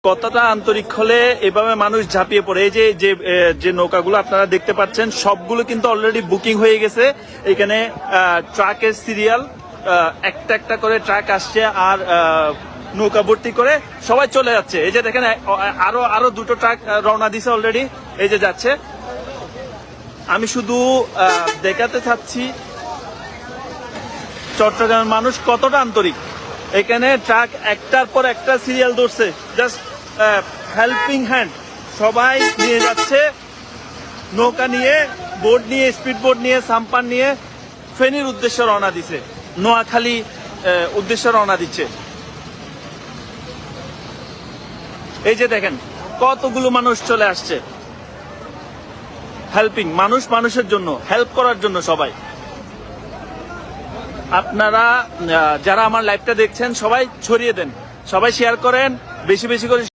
কতটা আন্তরিক হলে এভাবে মানুষ ঝাঁপিয়ে পড়ে। এই যে যে নৌকাগুলো আপনারা দেখতে পাচ্ছেন সবগুলো কিন্তু অলরেডি বুকিং হয়ে গেছে। এখানে ট্রাকের সিরিয়াল, একটা একটা করে ট্রাক আসছে আর নৌকা ভর্তি করে সবাই চলে যাচ্ছে। এই যে দেখেন আরো দুটো ট্রাক রওনা দিছে অলরেডি, এই যে যাচ্ছে। আমি শুধু দেখাতে চাচ্ছি চট্টগ্রামের মানুষ কতটা আন্তরিক। এখানে ট্রাক একটার পর একটা সিরিয়াল ধরছে, জাস্ট হেল্পিং হ্যান্ড। সবাই নিয়ে যাচ্ছে নৌকা নিয়ে, বোট নিয়ে, স্পিড বোট নিয়ে, সাম্পান নিয়ে ফেনীর উদ্দেশ্যে রওনা দিছে, নোয়াখালী উদ্দেশ্যে রওনা দিচ্ছে। এই যে দেখেন কতগুলো মানুষ চলে আসছে। হেল্পিং, মানুষ মানুষের জন্য, হেল্প করার জন্য সবাই। আপনারা যারা আমার লাইভটা দেখছেন সবাই ছড়িয়ে দেন, সবাই শেয়ার করেন, বেশি বেশি করে